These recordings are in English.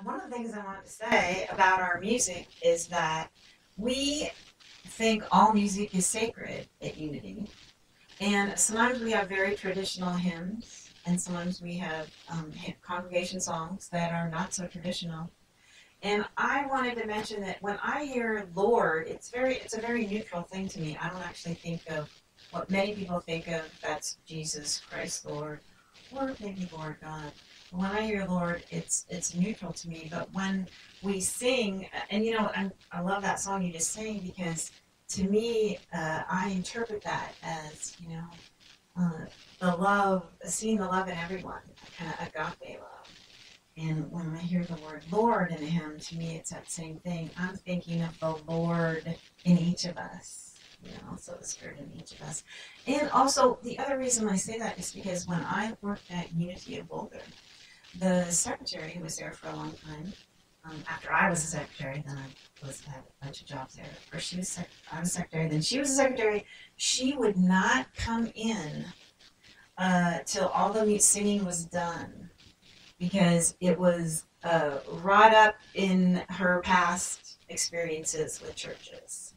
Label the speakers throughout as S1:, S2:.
S1: One of the things I want to say about our music is that we think all music is sacred at Unity. And sometimes we have very traditional hymns, and sometimes we have congregation songs that are not so traditional. And I wanted to mention that when I hear Lord, it's a very neutral thing to me. I don't actually think of what many people think of, that's Jesus Christ Lord, or maybe Lord God. When I hear Lord, it's neutral to me. But when we sing, and I love that song you just sang because to me, I interpret that as the love, seeing the love in everyone, kind of agape love. And when I hear the word Lord in a hymn, to me it's that same thing. I'm thinking of the Lord in each of us, so the Spirit in each of us. And also, the other reason I say that is because when I worked at Unity of Boulder, the secretary who was there for a long time, after I was a secretary, then I had a bunch of jobs there. First I was secretary, then she was a secretary. She would not come in till all the singing was done because it was wrought up in her past experiences with churches.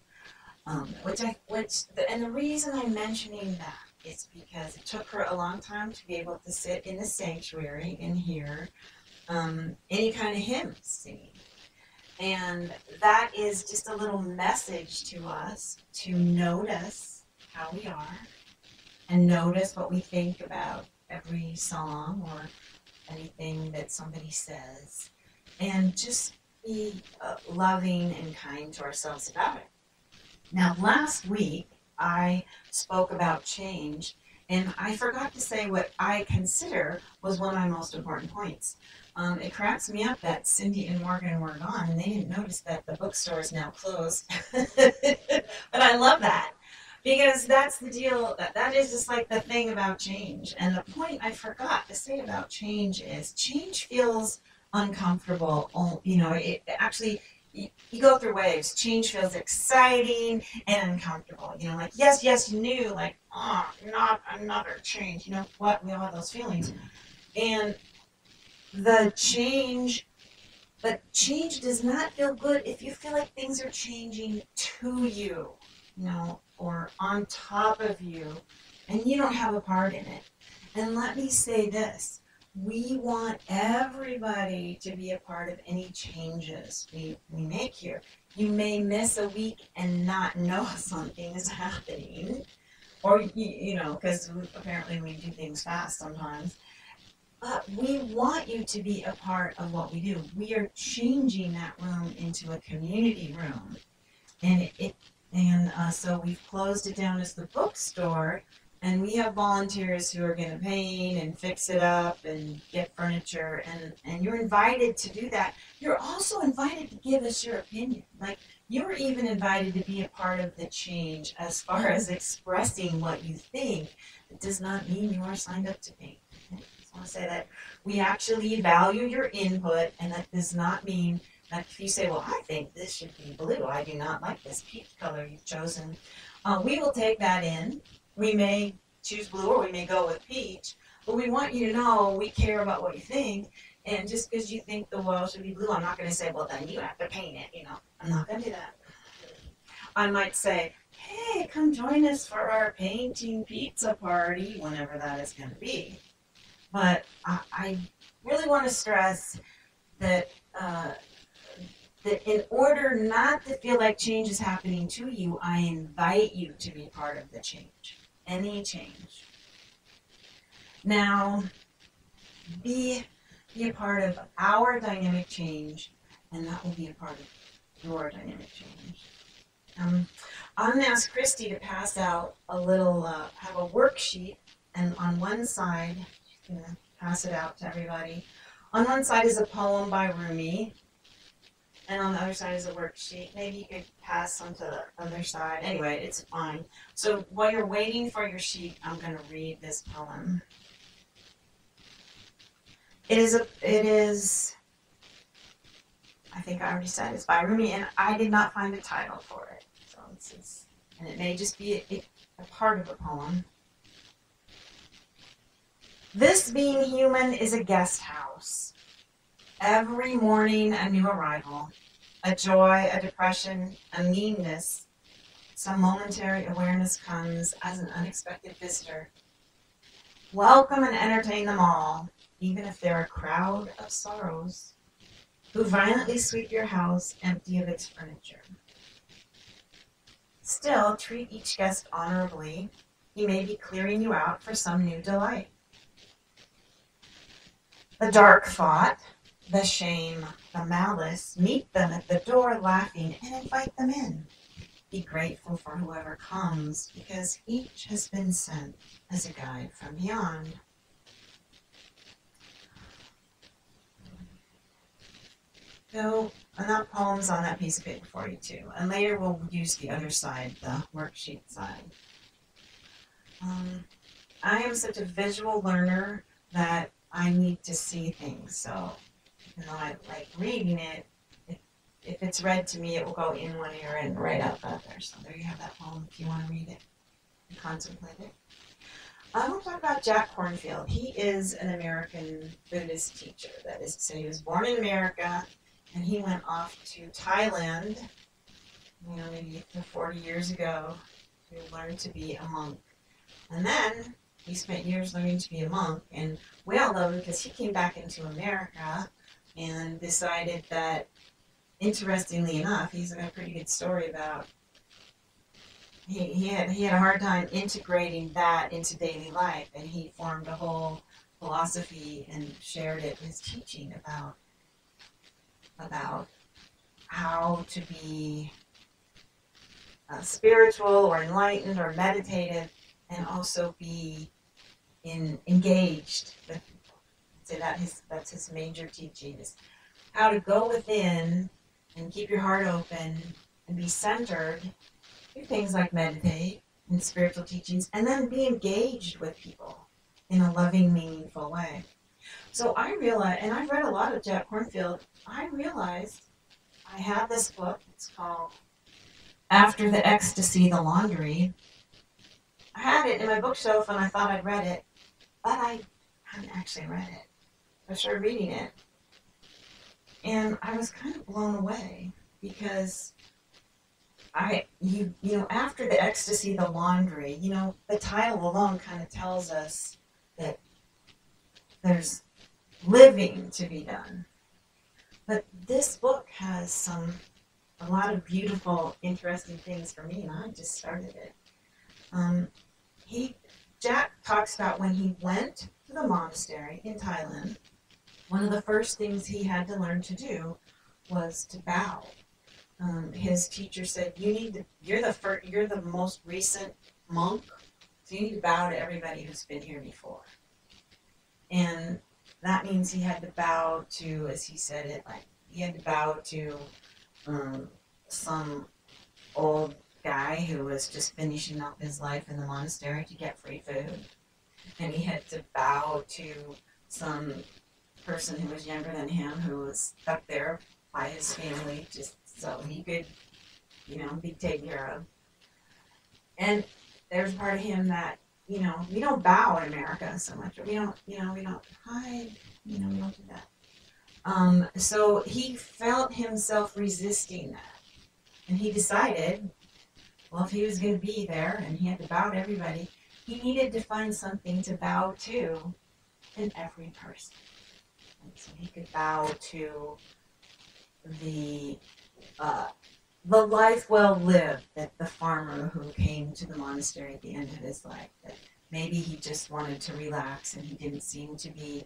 S1: And the reason I'm mentioning that is because it took her a long time to be able to sit in the sanctuary and hear any kind of hymn singing. And that is just a little message to us to notice how we are and notice what we think about every song or anything that somebody says, and just be loving and kind to ourselves about it. Now, last week, I spoke about change, and I forgot to say what I consider was one of my most important points. It cracks me up that Cindy and Morgan were gone, and they didn't notice that the bookstore is now closed. But I love that. Because that's the deal, that is just like the thing about change. And the point I forgot to say about change is change feels uncomfortable. It actually, you go through waves. Change feels exciting and uncomfortable. Like, yes, new, like, oh, not another change. You know what? We all have those feelings. And the change, but change does not feel good if you feel like things are changing to you, or on top of you, and you don't have a part in it. And let me say this. We want everybody to be a part of any changes we make here. You may miss a week and not know something is happening, or, because apparently we do things fast sometimes. But we want you to be a part of what we do. We are changing that room into a community room. So we've closed it down as the bookstore, and we have volunteers who are going to paint and fix it up and get furniture, and you're invited to do that. You're also invited to give us your opinion. Like, you're even invited to be a part of the change as far as expressing what you think. It does not mean you are signed up to paint. I just want to say that we actually value your input, and that does not mean that if you say, well, I think this should be blue, I do not like this peach color you've chosen, we will take that in. We may choose blue or we may go with peach, but we want you to know we care about what you think. And just because you think the wall should be blue, I'm not going to say, well, then you have to paint it. I'm not going to do that. I might say, hey, come join us for our painting pizza party, whenever that is going to be. But I really want to stress that that in order not to feel like change is happening to you, I invite you to be part of the change, any change. Now, be a part of our dynamic change, and that will be a part of your dynamic change. I'm going to ask Christy to pass out a little, have a worksheet, and on one side, she's going to pass it out to everybody. On one side is a poem by Rumi, and on the other side is a worksheet. Maybe you could pass on to the other side. Anyway, it's fine. So while you're waiting for your sheet, I'm going to read this poem. It is, I think I already said it's by Rumi, and I did not find a title for it. So and it may just be a part of a poem. This being human is a guest house. Every morning, a new arrival, a joy, a depression, a meanness, some momentary awareness comes as an unexpected visitor. Welcome and entertain them all, even if they're a crowd of sorrows who violently sweep your house empty of its furniture. Still, treat each guest honorably. He may be clearing you out for some new delight. The dark thought, the shame, the malice, meet them at the door laughing and invite them in. Be grateful for whoever comes, because each has been sent as a guide from beyond. So, enough poems on that piece of paper for you too. And later we'll use the other side, the worksheet side. I am such a visual learner that I need to see things. So, even though I like reading it, if it's read to me, it will go in one ear and right out the other. So there you have that poem if you want to read it and contemplate it. I want to talk about Jack Kornfield. He is an American Buddhist teacher. That is to say, he was born in America, and he went off to Thailand, maybe 40 years ago, to learn to be a monk. And then he spent years learning to be a monk, and we all love him because he came back into America and decided that, interestingly enough, he's got a pretty good story about he had a hard time integrating that into daily life, and he formed a whole philosophy and shared it in his teaching about how to be spiritual or enlightened or meditative, and also be engaged with people. So that's his major teaching, is how to go within and keep your heart open and be centered. Do things like meditate and spiritual teachings, and then be engaged with people in a loving, meaningful way. So I realized, and I've read a lot of Jack Kornfield, I realized I had this book. It's called After the Ecstasy, the Laundry. I had it in my bookshelf and I thought I'd read it, but I hadn't actually read it. I started reading it, and I was kind of blown away, because after the ecstasy, the laundry, the title alone kind of tells us that there's living to be done. But this book has a lot of beautiful, interesting things for me, and I just started it. Jack talks about when he went to the monastery in Thailand, one of the first things he had to learn to do was to bow. His teacher said, you're the most recent monk, so you need to bow to everybody who's been here before. And that means he had to bow to, as he said it, he had to bow to some old guy who was just finishing up his life in the monastery to get free food. And he had to bow to some person who was younger than him, who was stuck there by his family just so he could, be taken care of. And there's part of him that, we don't bow in America so much. We don't hide, we don't do that. So he felt himself resisting that. And he decided, well, if he was going to be there and he had to bow to everybody, he needed to find something to bow to in every person. And so he could bow to the life well lived, that the farmer who came to the monastery at the end of his life, that maybe he just wanted to relax and he didn't seem to be,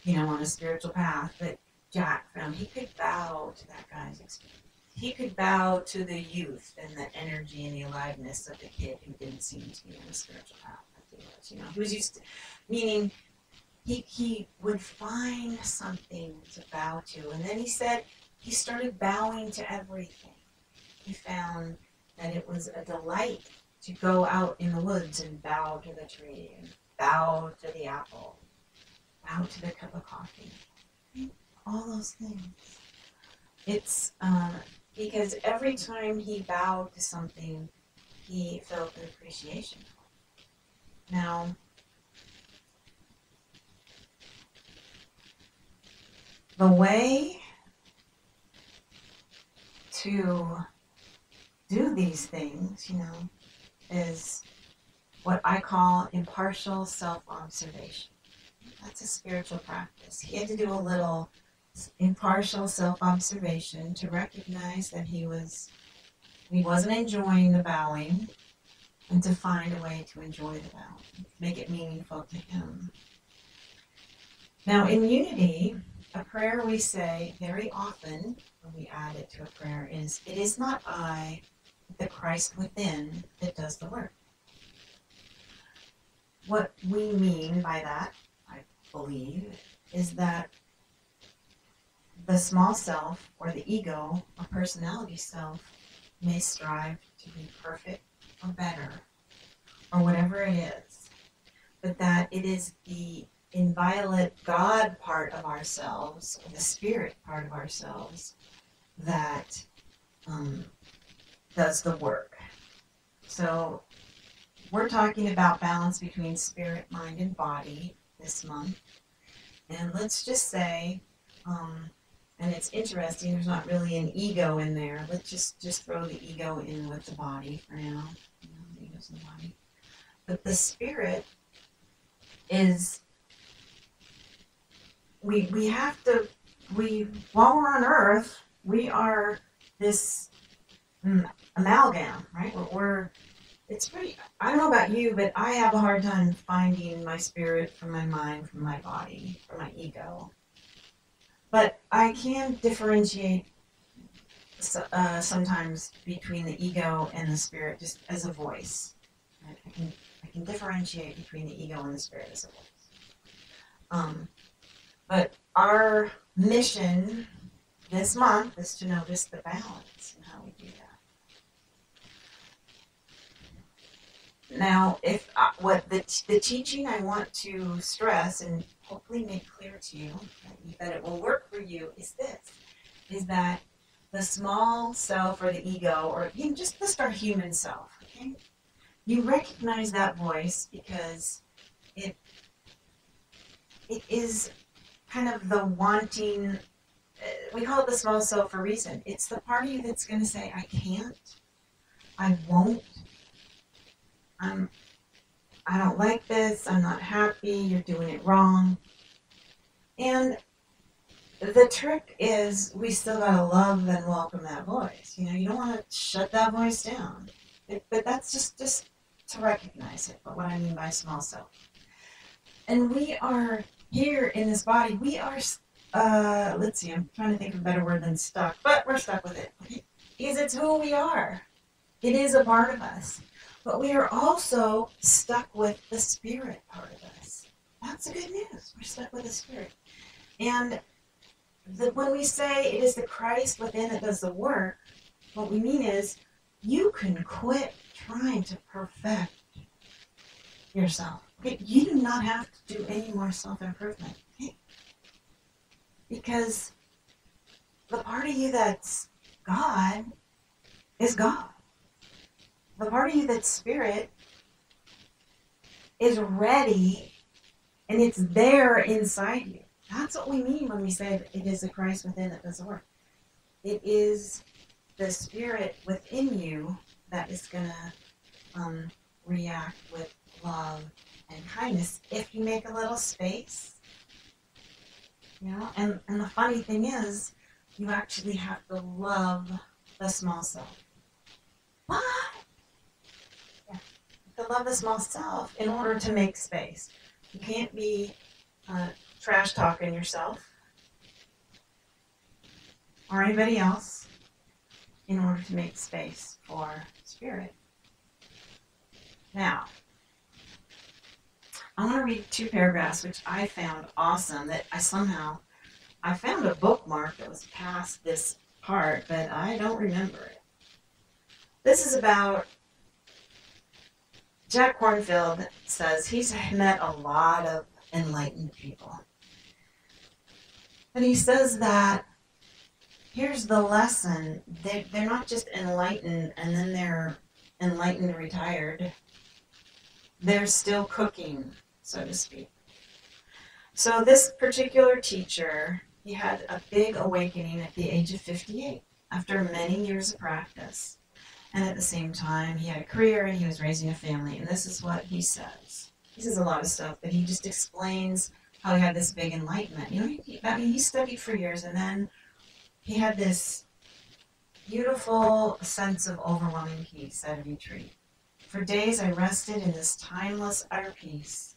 S1: on a spiritual path. But Jack found he could bow to that guy's experience. He could bow to the youth and the energy and the aliveness of the kid who didn't seem to be on a spiritual path. He was used to, meaning he would find something to bow to. And then he said he started bowing to everything. He found that it was a delight to go out in the woods and bow to the tree, and bow to the apple, bow to the cup of coffee. All those things. It's because every time he bowed to something, he felt an appreciation for it. Now, the way to do these things, is what I call impartial self-observation. That's a spiritual practice. He had to do a little impartial self-observation to recognize that he wasn't enjoying the bowing, and to find a way to enjoy the bowing, make it meaningful to him. Now, in unity, a prayer we say very often when we add it to a prayer is, "It is not I, but the Christ within that does the work." What we mean by that, I believe, is that the small self, or the ego, or personality self, may strive to be perfect or better, or whatever it is, but that it is the inviolate God part of ourselves, or the spirit part of ourselves, that does the work. So we're talking about balance between spirit, mind, and body this month. And let's just say, and it's interesting, there's not really an ego in there. Let's just throw the ego in with the body for now. The ego's in the body. But the spirit is, we have to, while we're on earth, we are this amalgam, right? It's pretty, I don't know about you, but I have a hard time finding my spirit from my mind, from my body, from my ego. But I can differentiate sometimes between the ego and the spirit, just as a voice. Right? I can differentiate between the ego and the spirit as a voice. But our mission this month is to notice the balance and how we do that. Now, what the teaching I want to stress and hopefully make clear to you that it will work for you is that the small self, or the ego, or just our human self, okay? You recognize that voice because it is kind of the wanting, we call it the small self for a reason. It's the part of you that's going to say, I can't, I won't, I don't like this, I'm not happy, you're doing it wrong. And the trick is we still gotta love and welcome that voice. You don't want to shut that voice down. But that's just to recognize it, but what I mean by small self. And we are here in this body, we are, let's see, I'm trying to think of a better word than stuck, but we're stuck with it. Because it's who we are. It is a part of us. But we are also stuck with the spirit part of us. That's the good news. We're stuck with the spirit. And when we say it is the Christ within that does the work, what we mean is you can quit trying to perfect yourself. Okay? You do not have to do any more self-improvement. Okay? Because the part of you that's God is God. The part of you that's spirit is ready, and it's there inside you. That's what we mean when we say it is the Christ within that does the work. It is the spirit within you that is going to react with love and kindness if you make a little space. And the funny thing is, you actually have to love the small self. What? To love the small self in order to make space. You can't be trash talking yourself or anybody else in order to make space for spirit. Now, I want to read 2 paragraphs which I found awesome, that I found a bookmark that was past this part, but I don't remember it. This is about Jack Kornfield. Says he's met a lot of enlightened people. And he says that here's the lesson. They're not just enlightened and then they're enlightened retired. They're still cooking, so to speak. So this particular teacher, he had a big awakening at the age of 58 after many years of practice. And at the same time, he had a career and he was raising a family. And this is what he says. He says a lot of stuff, but he just explains how he had this big enlightenment. You know, he studied for years, and then he had this beautiful sense of overwhelming peace at a retreat. For days I rested in this timeless utter peace.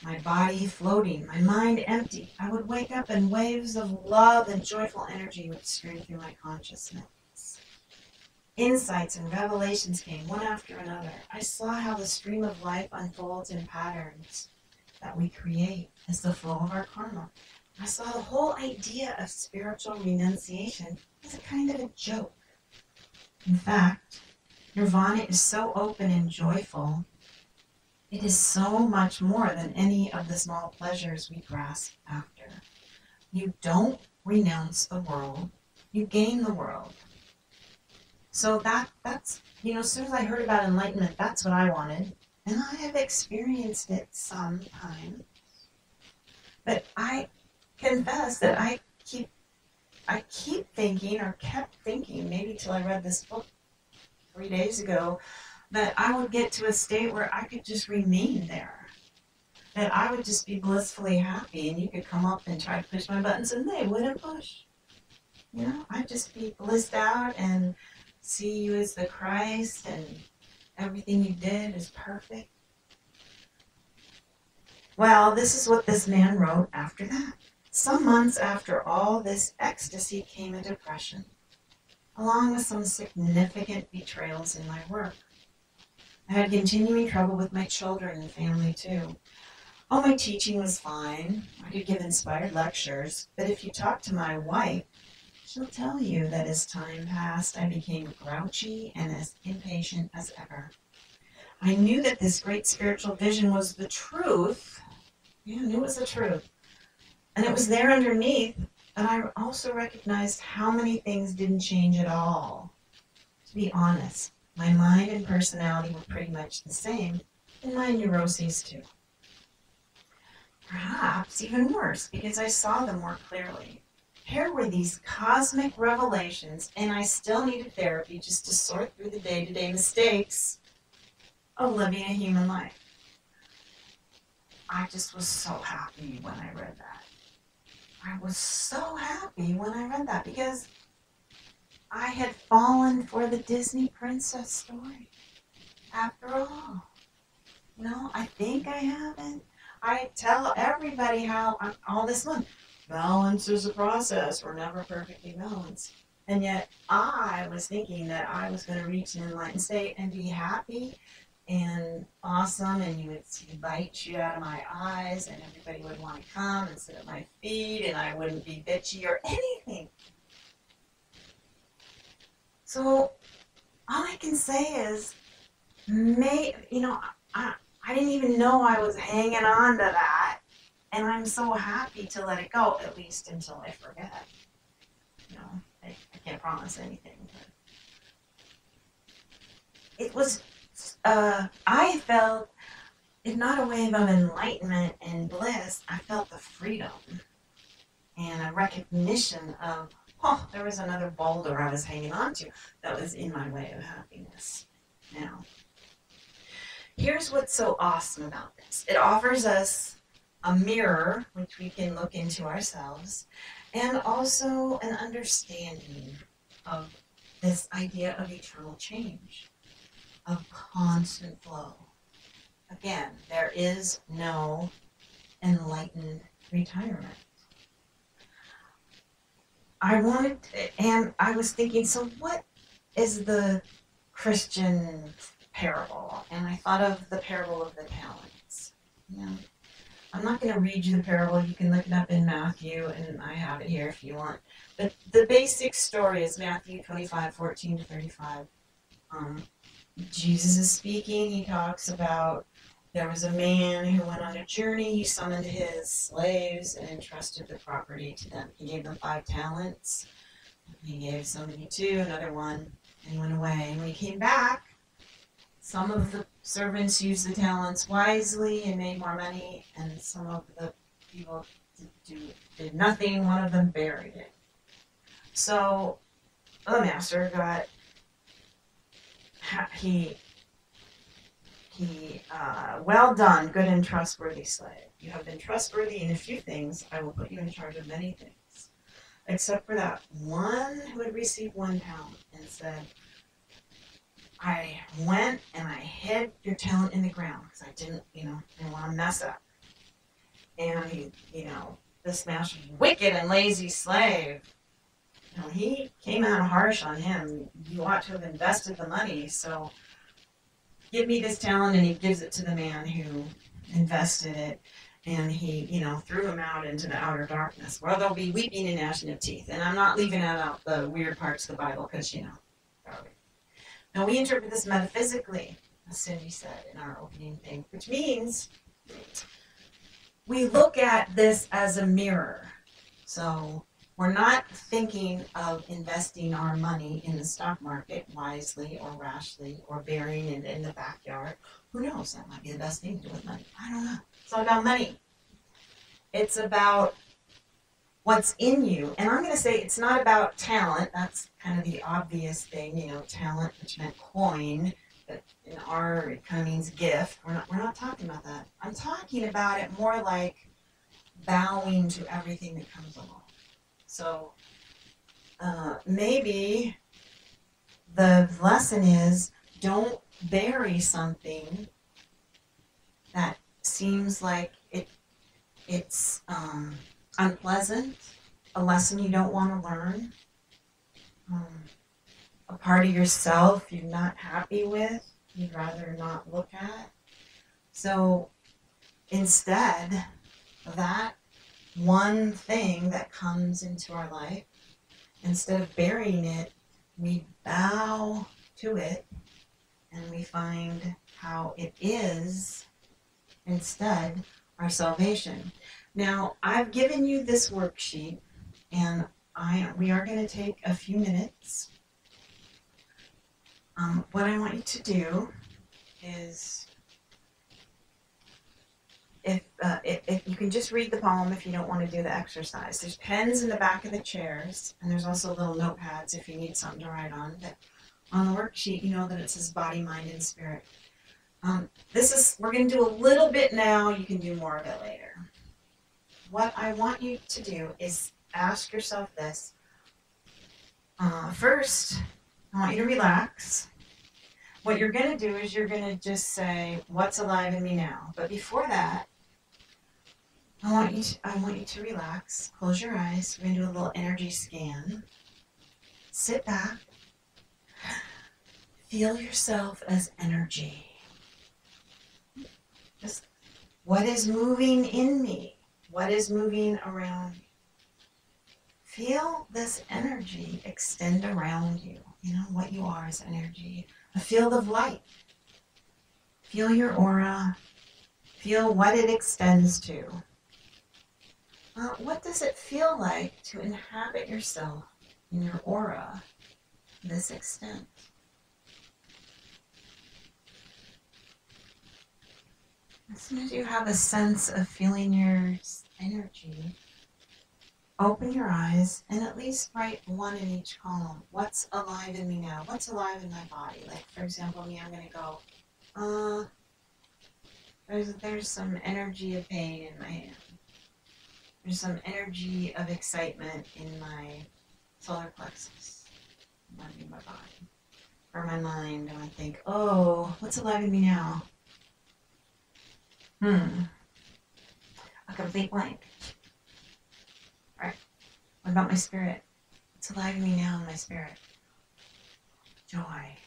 S1: My body floating, my mind empty. I would wake up and waves of love and joyful energy would stream through my consciousness. Insights and revelations came one after another. I saw how the stream of life unfolds in patterns that we create as the flow of our karma. I saw the whole idea of spiritual renunciation as a kind of a joke. In fact, nirvana is so open and joyful. It is so much more than any of the small pleasures we grasp after. You don't renounce the world, you gain the world. So that's, as soon as I heard about enlightenment, that's what I wanted. And I have experienced it sometime. But I confess that I keep thinking, or kept thinking, maybe till I read this book 3 days ago, that I would get to a state where I could just remain there. That I would just be blissfully happy, and you could come up and try to push my buttons and they wouldn't push. I'd just be blissed out and see you as the Christ, and everything you did is perfect. Well, this is what this man wrote after that. Some months after all this ecstasy came a depression, along with some significant betrayals in my work. I had continuing trouble with my children and family too. All my teaching was fine. I could give inspired lectures, but if you talk to my wife, she'll tell you that as time passed, I became grouchy and as impatient as ever. I knew that this great spiritual vision was the truth. Yeah, I knew it was the truth. And it was there underneath, but I also recognized how many things didn't change at all. To be honest, my mind and personality were pretty much the same, and my neuroses too. Perhaps even worse, because I saw them more clearly. Here were these cosmic revelations, and I still needed therapy just to sort through the day-to-day mistakes of living a human life. I just was so happy when I read that. I was so happy when I read that because I had fallen for the Disney princess story. After all, I think I haven't. I tell everybody how all this month, balance is a process. We're never perfectly balanced. And yet I was thinking that I was going to reach an enlightened state and be happy and awesome, and you would see light shoot out of my eyes, and everybody would want to come and sit at my feet, and I wouldn't be bitchy or anything. So all I can say is, I didn't even know I was hanging on to that, and I'm so happy to let it go, at least until I forget. I can't promise anything, but it was, I felt, if not a wave of enlightenment and bliss, I felt the freedom and a recognition of, there was another boulder I was hanging on to that was in my way of happiness. Now, here's what's so awesome about this. It offers us a mirror, which we can look into ourselves, and also an understanding of this idea of eternal change, of constant flow. Again, there is no enlightened retirement. I was thinking, so what is the Christian parable? And I thought of the parable of the talents. I'm not going to read you the parable. You can look it up in Matthew, and I have it here if you want. But the basic story is Matthew 25:14-35. Jesus is speaking. He talks about there was a man who went on a journey. He summoned his slaves and entrusted the property to them. He gave them 5 talents. He gave somebody 2, another 1, and he went away. And when he came back, some of the servants used the talents wisely and made more money, and some of the people did nothing. One of them buried it. So the master got, he, well done, good and trustworthy slave. You have been trustworthy in a few things. I will put you in charge of many things. Except for that one who had received 1 talent and said, I went and I hid your talent in the ground because I didn't want to mess up. And he, this master's wicked and lazy slave. He came out harsh on him. You ought to have invested the money. So give me this talent, and he gives it to the man who invested it. And he, threw him out into the outer darkness, where there'll be weeping and gnashing of teeth. And I'm not leaving out the weird parts of the Bible because, Now, we interpret this metaphysically, as Cindy said in our opening thing, which means we look at this as a mirror. So we're not thinking of investing our money in the stock market wisely or rashly or burying it in the backyard. Who knows? That might be the best thing to do with money. I don't know. It's all about money. It's about what's in you. And I'm going to say it's not about talent. That's kind of the obvious thing, talent, which meant coin. But in our, it kind of means gift. We're not talking about that. I'm talking about it more like bowing to everything that comes along. So maybe the lesson is don't bury something that seems like it's unpleasant, a lesson you don't want to learn, a part of yourself you're not happy with, you'd rather not look at. So instead, that one thing that comes into our life, instead of burying it, we bow to it and we find how it is instead our salvation. Now, I've given you this worksheet, and we are going to take a few minutes. What I want you to do is, if you can just read the poem if you don't want to do the exercise. There's pens in the back of the chairs, and there's also little notepads if you need something to write on. But on the worksheet, you know that it says body, mind, and spirit. We're going to do a little bit now. You can do more of it later. What I want you to do is ask yourself this. First, I want you to relax. What you're going to do is you're going to just say, what's alive in me now? But before that, I want you to relax. Close your eyes. We're going to do a little energy scan. Sit back. Feel yourself as energy. Just what is moving in me? What is moving around me? Feel this energy extend around you. What you are is energy. A field of light. Feel your aura. Feel what it extends to. What does it feel like to inhabit yourself in your aura to this extent? As soon as you have a sense of feeling your energy, open your eyes and at least write one in each column. What's alive in me now? What's alive in my body? Like, for example, me, I'm going to go, there's some energy of pain in my hand. There's some energy of excitement in my solar plexus, in my body. For my mind, I might think, what's alive in me now? A complete blank. All right. What about my spirit? What's alive in me now in my spirit? Joy.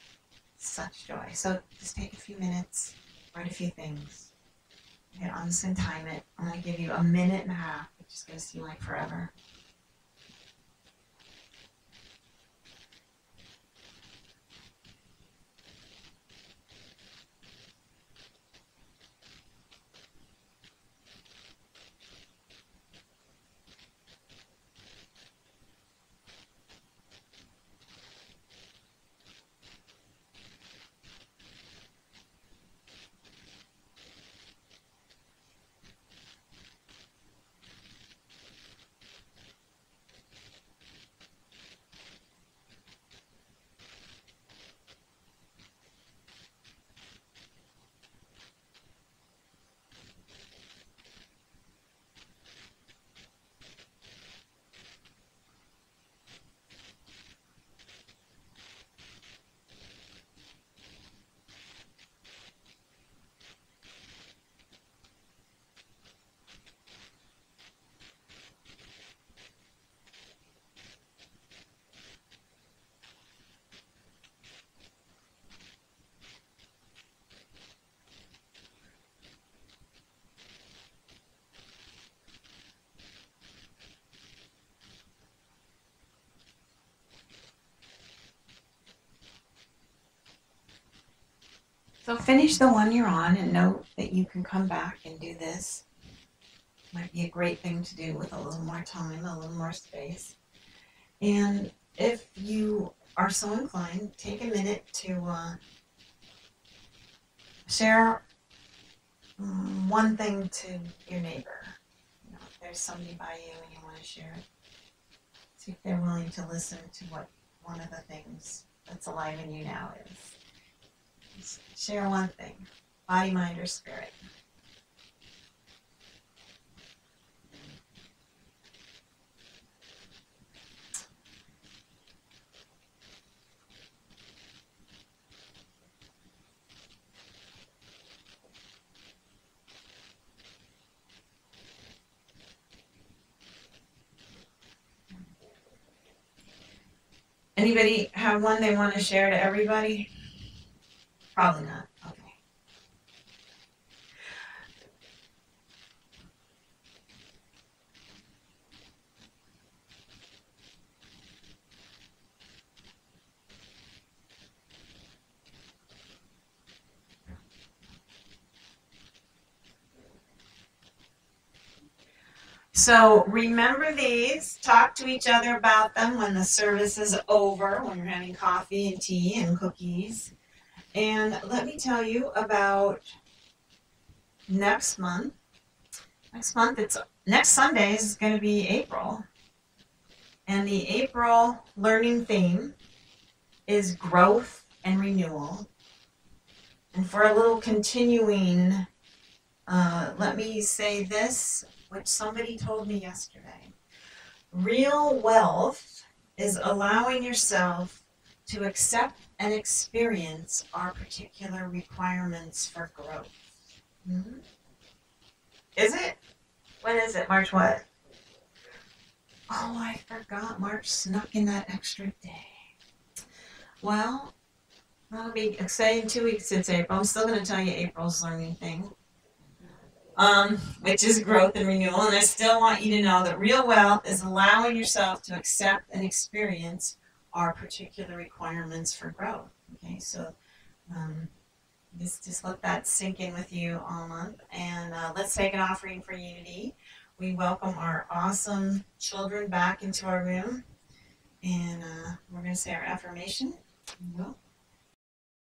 S1: Such joy. So just take a few minutes, write a few things. Okay, I'm just going to time it. I'm going to give you 1.5 minutes, which is going to seem like forever. So finish the one you're on and note that you can come back and do this. Might be a great thing to do with a little more time, a little more space. And if you are so inclined, take a minute to share one thing to your neighbor. You know, if there's somebody by you and you want to share it, see if they're willing to listen to what one of the things that's alive in you now is. Just share one thing, body, mind, or spirit. Anybody have one they want to share to everybody? Probably not. Okay. So remember these, talk to each other about them when the service is over, when you're having coffee and tea and cookies. And let me tell you about next month. Next Sunday is going to be April. And the April learning theme is growth and renewal. And for a little continuing, let me say this, which somebody told me yesterday. Real wealth is allowing yourself to accept and experience our particular requirements for growth. Mm-hmm. Is it? When is it? March what? Oh, I forgot. March snuck in that extra day. Well, that'll be exciting. 2 weeks it's April. I'm still going to tell you April's learning thing. Which is growth and renewal. And I still want you to know that real wealth is allowing yourself to accept and experience our particular requirements for growth. Okay, so just let that sink in with you all month. And let's take an offering for unity. We welcome our awesome children back into our room. And we're going to say our affirmation.